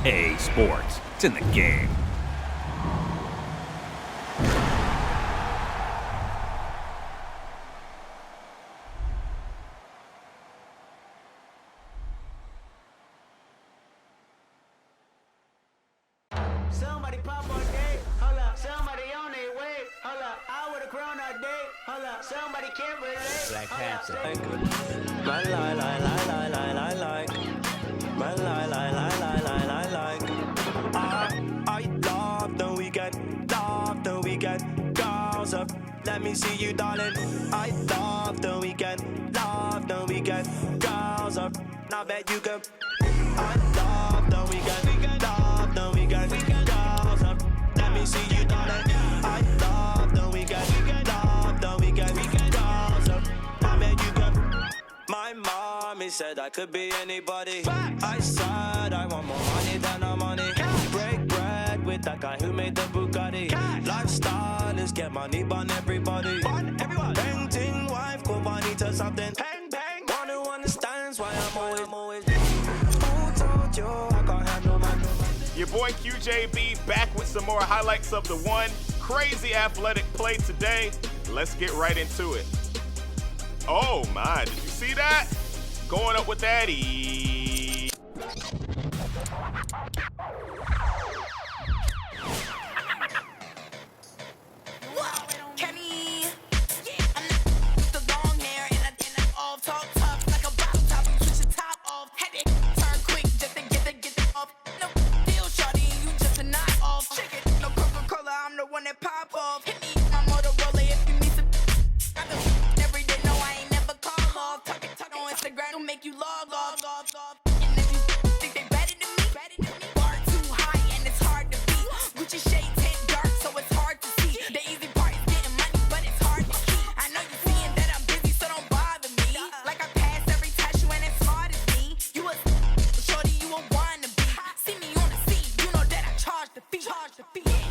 EA Sports. It's in the game. Somebody pop on day, hold up. Somebody on their way, hold up. I would've grown all day, hold up. Somebody can't relate. Black Panther. Man lie, lie, lie, lie, lie, lie, like. Man lie, lie, lie, lie, lie, lie, like. I love the weekend, girls up. Let me see you, darling. I love the weekend, girls up. Now bet you can. I love the weekend, girls up. Let me see you, darling. I love the weekend, girls up. Now bet you can. My mommy said I could be anybody. I said I want more money than no money. Break bread with that guy who made the Bugatti. Lifestyle is get money, bun everybody. Bang ting wife, go money to something. Bang bang. One who understands why I'm always. Who told you I can't handle my Your boy QJB back with some more highlights of the one crazy athletic play today. Let's get right into it. Oh my, did you see that? Going up with that E. Kenny, I'm the long hair and I all talk tough like a bottle top. You switch the top off, had it turn quick just to get it off. No deal, shorty, you just a knock off. Shake it, no Coca-Cola, I'm the one that pop off. Hit me my Motorola if you need some. Every day, no, I ain't never call off. Talk on Instagram, will make you log off. And if you think they better than me, bar too high and it's hard to beat. Gucci shades hit dark, so it's hard to see. The easy part is getting money, but it's hard to keep. I know you're seeing that I'm busy, so don't bother me. Like I pass every test, you ain't as smart as me. You a shorty, you a wannabe. See me on the scene, you know that I charge the fee.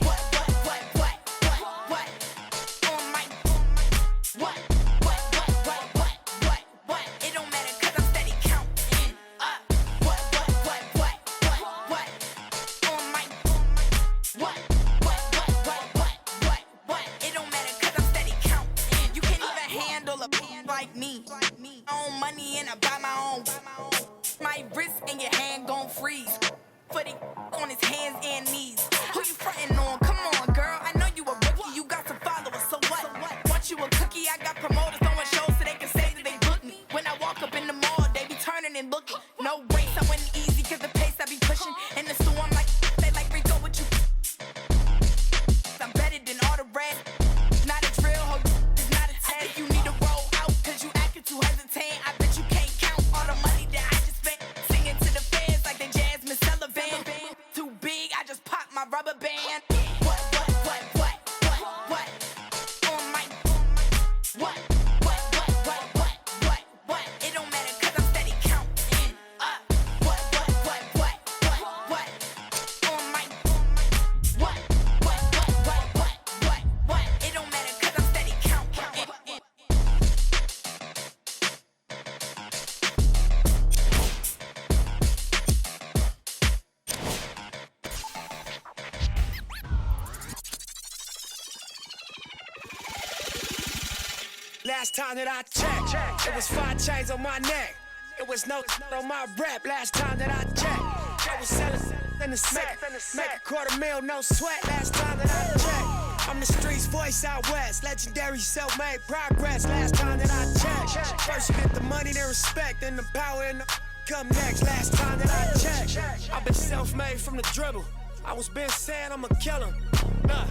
What? On my what? It don't matter 'cause I'm steady counting up. What? On my what? It don't matter 'cause I'm steady counting. You can't even handle a like me. I own money and I buy my own. My wrist and your hand gon' freeze. Footy on his hands and knees. Who you frontin' on? Come on, girl. I know you a rookie. You got some followers, so what? Want you a cookie? I got promoters throwing shows so they can say that they book me. When I walk up in the mall, they be turning and looking. No race, I went easy 'cause the pace I be pushing. In the store, I'm like, they like Rico, what you? I'm better than all the rest. Not a drill, ho, it's not a test. If you need to roll out 'cause you acting too hesitant, I bet you can't count all the money that I just spent. Singing to the fans like they Jasmine Sullivan. Too big, I just popped my rubber band. What? On my what? It don't matter 'cause I'm steady counting up. What? On my what? It don't matter 'cause I'm steady counting. Last time that I checked, it was 5 chains on my neck. It was no on my rap. Last time that I checked, I was selling in the sack. Make a $250,000, no sweat. Last time that I checked, I'm the streets voice out west. Legendary self-made progress. Last time that I checked, first you get the money, then respect, then the power and the come next. Last time that I checked, I've been self-made from the dribble. I was been saying I'm a killer. Nah.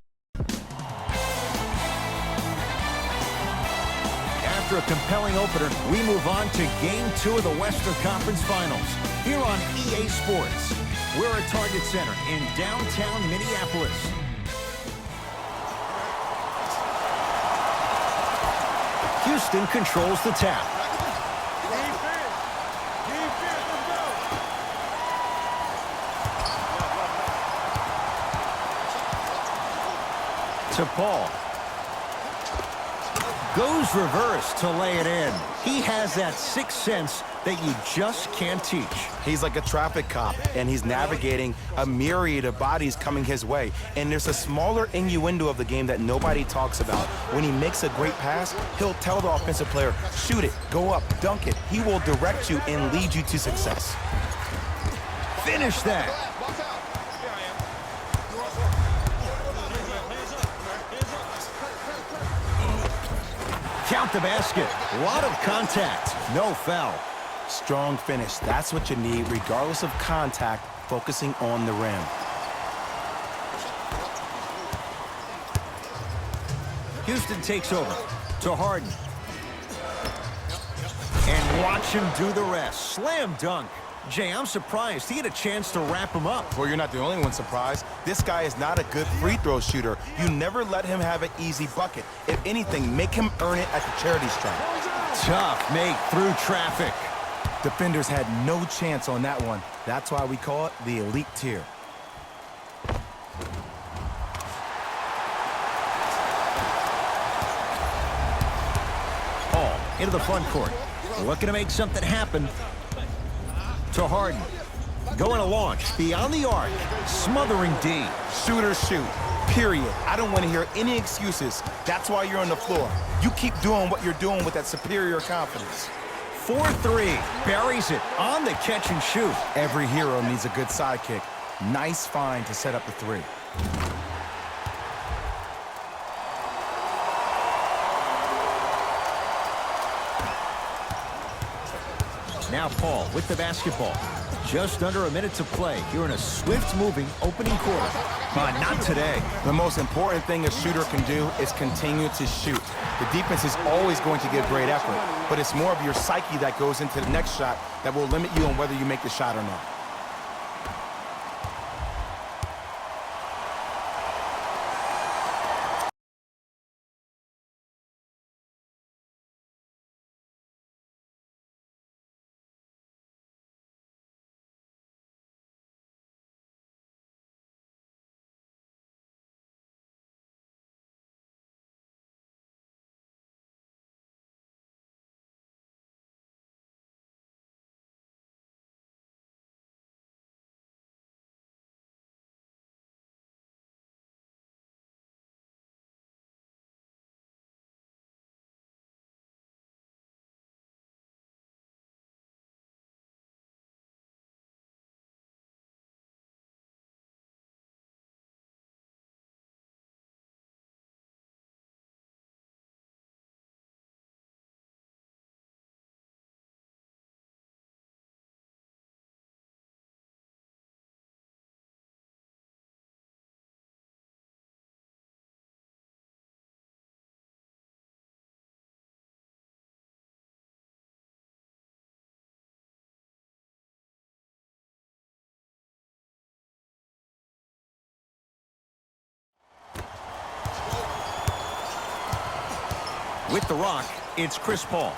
After a compelling opener, we move on to Game 2 of the Western Conference Finals. Here on EA Sports, we're at Target Center in downtown Minneapolis. Houston controls the tap. To Paul. Goes reverse to lay it in. He has that sixth sense that you just can't teach. He's like a traffic cop, and he's navigating a myriad of bodies coming his way. And there's a smaller innuendo of the game that nobody talks about. When he makes a great pass, he'll tell the offensive player, shoot it, go up, dunk it. He will direct you and lead you to success. Finish that. Count the basket. A lot of contact. No foul. Strong finish. That's what you need, regardless of contact, focusing on the rim. Houston takes over to Harden. And watch him do the rest. Slam dunk. Jay, I'm surprised he had a chance to wrap him up. Well, you're not the only one surprised. This guy is not a good free throw shooter. You never let him have an easy bucket. If anything, make him earn it at the charity stripe. Tough make through traffic. Defenders had no chance on that one. That's why we call it the elite tier. Paul into the front court. Looking to make something happen. To Harden. Going to launch beyond the arc. Smothering D. Shooters shoot. Period. I don't want to hear any excuses. That's why you're on the floor. You keep doing what you're doing with that superior confidence. 4-3. Buries it on the catch and shoot. Every hero needs a good sidekick. Nice find to set up the three. Now Paul with the basketball. Just under a minute to play. You're in a swift-moving opening quarter. But not today. The most important thing a shooter can do is continue to shoot. The defense is always going to give great effort, but it's more of your psyche that goes into the next shot that will limit you on whether you make the shot or not. With the rock, it's Chris Paul.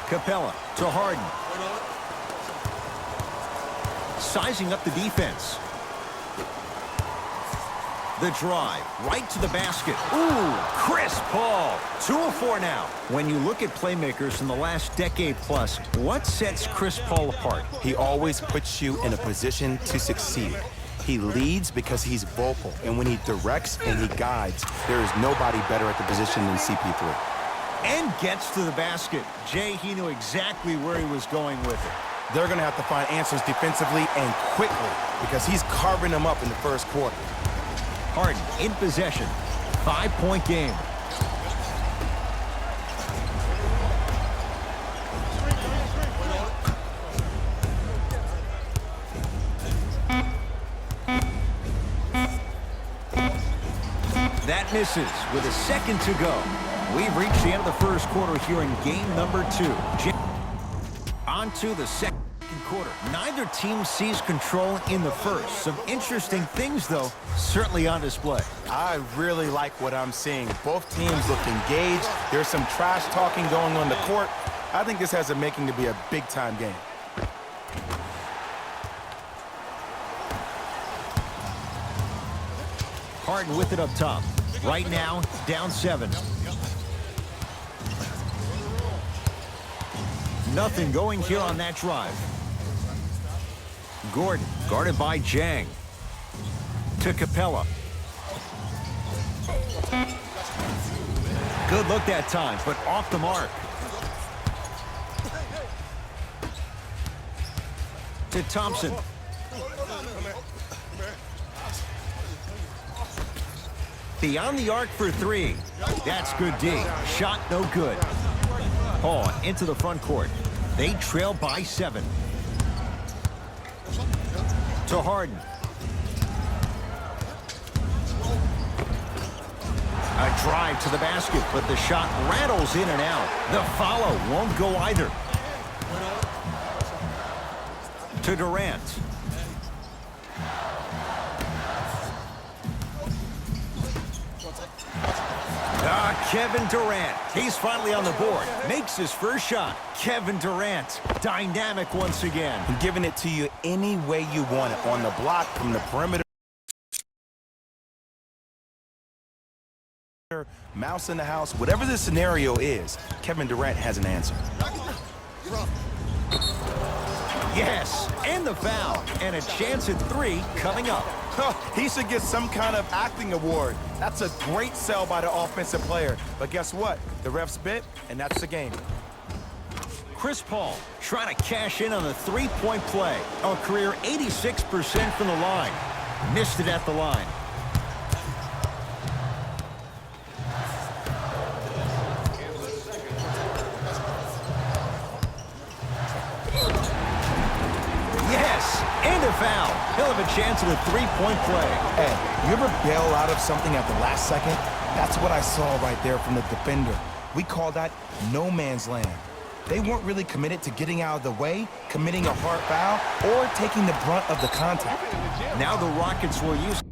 Capella to Harden. Sizing up the defense. The drive, right to the basket. Ooh, Chris Paul. 2 of 4 now. When you look at playmakers in the last decade plus, what sets Chris Paul apart? He always puts you in a position to succeed. He leads because he's vocal, and when he directs and he guides, there is nobody better at the position than CP3. And gets to the basket. Jay, he knew exactly where he was going with it. They're going to have to find answers defensively and quickly because he's carving them up in the first quarter. Harden in possession. 5-point game. That misses with a second to go. We've reached the end of the first quarter here in game number 2. On to the second quarter. Neither team sees control in the first. Some interesting things, though, certainly on display. I really like what I'm seeing. Both teams look engaged. There's some trash talking going on the court. I think this has the making to be a big-time game. Harden with it up top. Right now, down 7. Nothing going here on that drive. Gordon, guarded by Jang. To Capella. Good look that time, but off the mark. To Thompson. Beyond the arc for three. That's good D. Shot no good. Paul into the front court. They trail by 7. To Harden. A drive to the basket, but the shot rattles in and out. The follow won't go either. To Durant. Kevin Durant. He's finally on the board. Makes his first shot. Kevin Durant. Dynamic once again. I'm giving it to you any way you want it. On the block, from the perimeter. Mouse in the house. Whatever the scenario is, Kevin Durant has an answer. Yes, and the foul. And a chance at 3 coming up. He should get some kind of acting award. That's a great sell by the offensive player. But guess what? The refs bit, and that's the game. Chris Paul trying to cash in on the three-point play. A career 86% from the line. Missed it at the line. Foul. He'll have a chance at a three-point play. Hey, you ever bail out of something at the last second? That's what I saw right there from the defender. We call that no man's land. They weren't really committed to getting out of the way, committing a hard foul, or taking the brunt of the contact. Now the Rockets will use...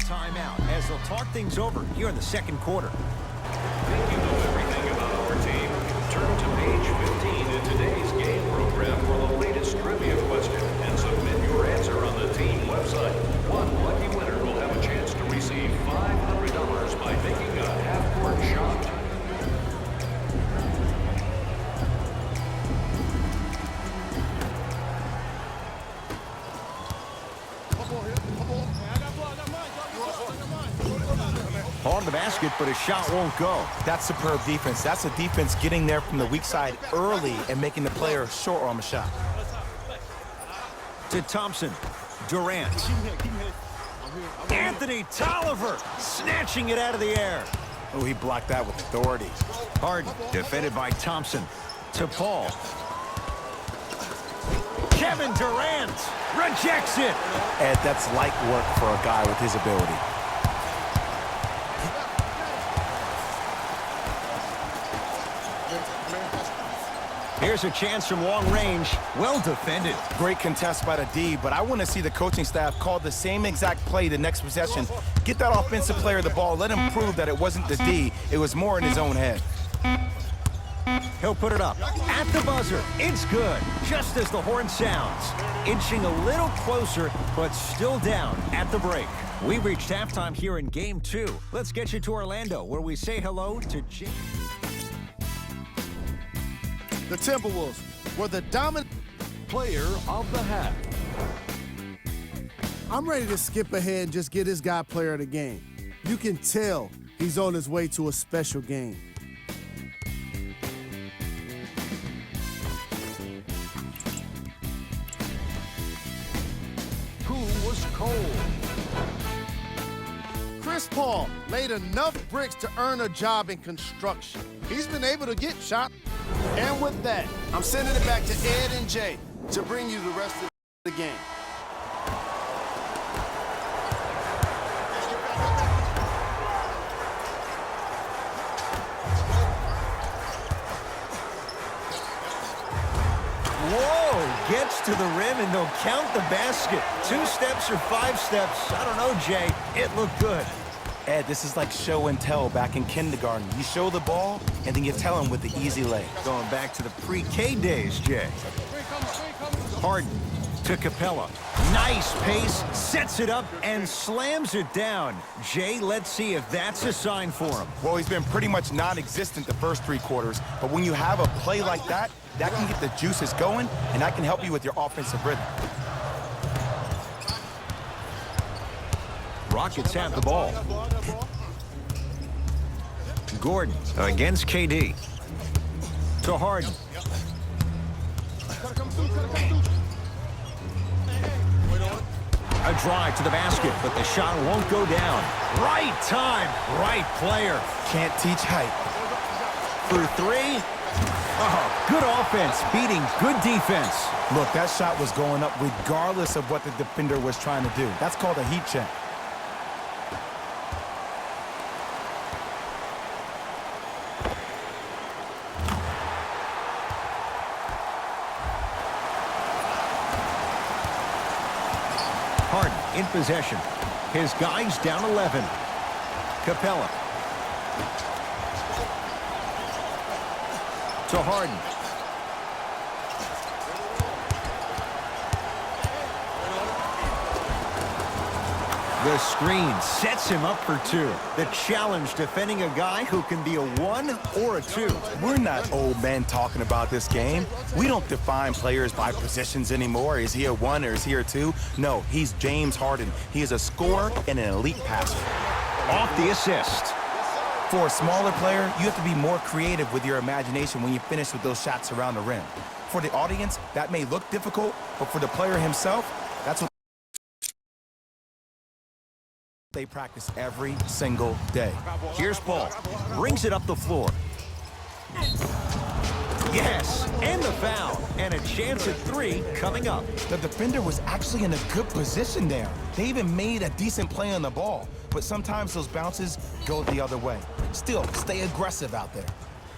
timeout as they'll talk things over here in the second quarter. Think you know everything about our team? Turn to page 15 in today's game program for the latest trivia question and submit your answer on the team website. One lucky winner will have a chance to receive $500 by making a half-court shot Ball to the basket, but a shot won't go. That's superb defense. That's a defense getting there from the weak side early and making the player short arm a shot. To Thompson. Durant. Anthony Tolliver snatching it out of the air. Oh, he blocked that with authority. Harden defended by Thompson. To Paul. Kevin Durant rejects it. Ed, that's light work for a guy with his ability. Here's a chance from long range. Well defended. Great contest by the D, but I want to see the coaching staff call the same exact play the next possession. Get that offensive player the ball. Let him prove that it wasn't the D. It was more in his own head. He'll put it up at the buzzer. It's good, just as the horn sounds. Inching a little closer, but still down at the break. We reached halftime here in Game 2. Let's get you to Orlando, where we say hello to Jim. The Timberwolves were the dominant Player of the half. I'm ready to skip ahead and just get this guy player of the game. You can tell he's on his way to a special game. Who was cold? Chris Paul laid enough bricks to earn a job in construction. He's been able to get shot. And with that, I'm sending it back to Ed and Jay to bring you the rest of the game. Whoa, gets to the rim and they'll count the basket. 2 steps or 5 steps, I don't know, Jay. It looked good. Ed, this is like show and tell back in kindergarten. You show the ball, and then you tell him with the easy lay. Going back to the pre-K days, Jay. Harden to Capella. Nice pace, sets it up, and slams it down. Jay, let's see if that's a sign for him. Well, he's been pretty much non-existent the first 3 quarters, but when you have a play like that, that can get the juices going, and that can help you with your offensive rhythm. Rockets have the ball. Gordon against KD. To Harden. A drive to the basket, but the shot won't go down. Right time, right player. Can't teach height. For 3. Oh, good offense, beating good defense. Look, that shot was going up regardless of what the defender was trying to do. That's called a heat check. Harden in possession. His guys down 11. Capella. To Harden. The screen sets him up for 2. The challenge defending a guy who can be a 1 or a 2. We're not old men talking about this game. We don't define players by positions anymore. Is he a 1 or is he a 2? No, he's James Harden. He is a scorer and an elite passer. Off the assist. For a smaller player, you have to be more creative with your imagination when you finish with those shots around the rim. For the audience, that may look difficult, but for the player himself, that's what they practice every single day. Here's Paul. Brings it up the floor. Yes, and the foul. And a chance at 3 coming up. The defender was actually in a good position there. They even made a decent play on the ball, but sometimes those bounces go the other way. Still, stay aggressive out there.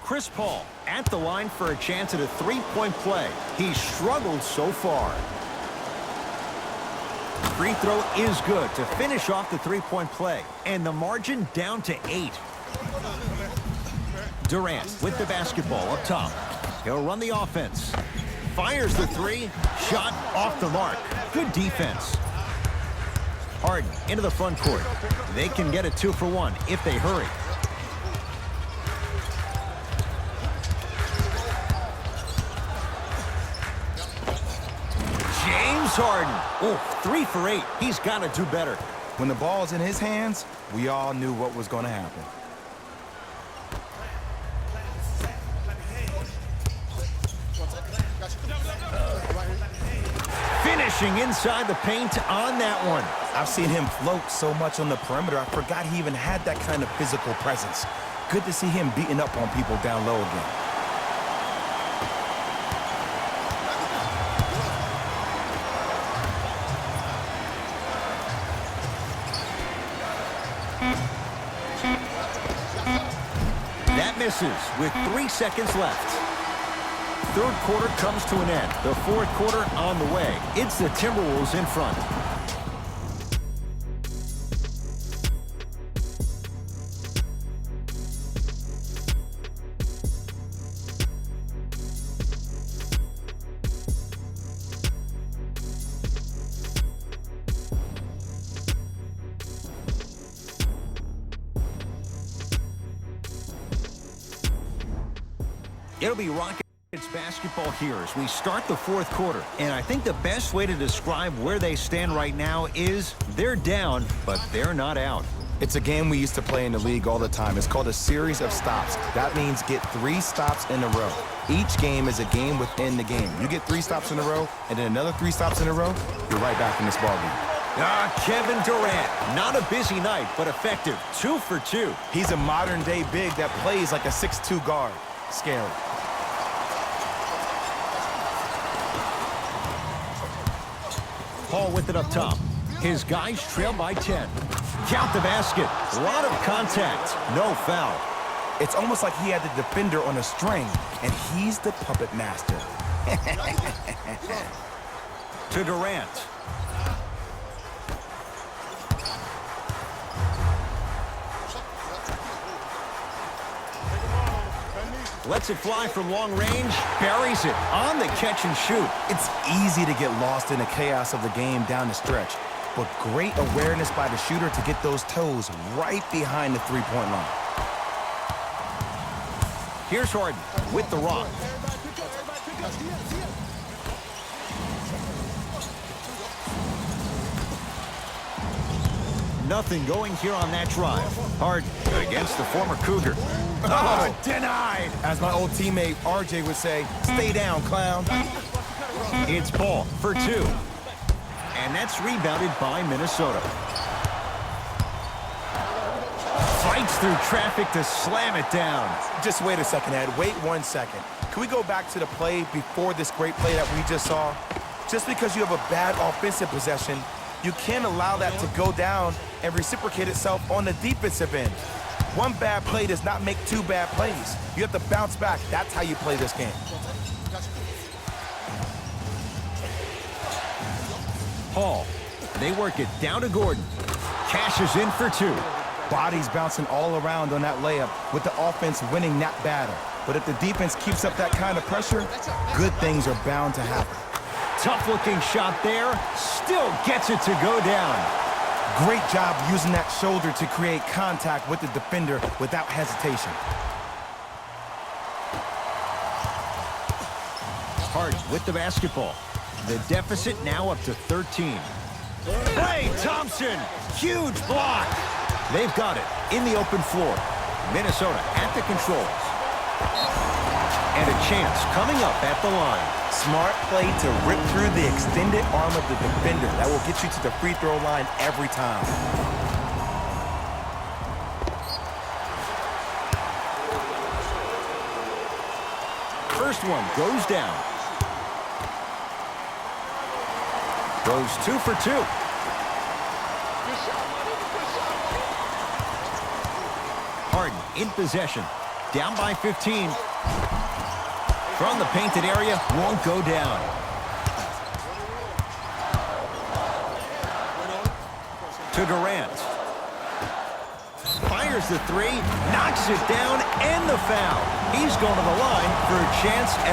Chris Paul at the line for a chance at a 3-point play. He's struggled so far. Free throw is good to finish off the 3-point play. And the margin down to 8. Durant with the basketball up top. He'll run the offense. Fires the 3. Shot off the mark. Good defense. Harden into the front court. They can get a 2 for 1 if they hurry. James Harden. Oh, 3 for 8. He's got to do better. When the ball's in his hands, we all knew what was going to happen. Finishing inside the paint on that one. I've seen him float so much on the perimeter, I forgot he even had that kind of physical presence. Good to see him beating up on people down low again. That misses with 3 seconds left. Third quarter comes to an end. The fourth quarter on the way. It's the Timberwolves in front. It'll be Rockets basketball here as we start the fourth quarter. And I think the best way to describe where they stand right now is they're down, but they're not out. It's a game we used to play in the league all the time. It's called a series of stops. That means get 3 stops in a row. Each game is a game within the game. You get 3 stops in a row, and then another 3 stops in a row, you're right back in this ballgame. Kevin Durant, not a busy night, but effective. 2 for 2. He's a modern-day big that plays like a 6'2" guard. Scary. Paul with it up top. His guys trail by 10. Count the basket. A lot of contact. No foul. It's almost like he had the defender on a string, and he's the puppet master. To Durant. Lets it fly from long range. Buries it on the catch and shoot. It's easy to get lost in the chaos of the game down the stretch, but great awareness by the shooter to get those toes right behind the three-point line. Here's Harden with the rock. Nothing going here on that drive. Harden against the former Cougar. Oh, denied. As my old teammate RJ would say, stay down, clown. It's Paul for 2. And that's rebounded by Minnesota. Fights through traffic to slam it down. Just wait a second, Ed. Wait 1 second. Can we go back to the play before this great play that we just saw? Just because you have a bad offensive possession, you can't allow that to go down and reciprocate itself on the defensive end. One bad play does not make 2 bad plays. You have to bounce back. That's how you play this game. Paul, they work it down to Gordon. Cashes in for 2. Bodies bouncing all around on that layup with the offense winning that battle. But if the defense keeps up that kind of pressure, good things are bound to happen. Tough-looking shot there. Still gets it to go down. Great job using that shoulder to create contact with the defender without hesitation. Harden with the basketball. The deficit now up to 13. Klay Thompson, huge block. They've got it in the open floor. Minnesota at the controls. And a chance coming up at the line. Smart play to rip through the extended arm of the defender. That will get you to the free throw line every time. First one goes down. Goes 2 for 2. Harden in possession. Down by 15. From the painted area, won't go down. To Durant. Fires the 3, knocks it down, and the foul. He's going to the line for a chance at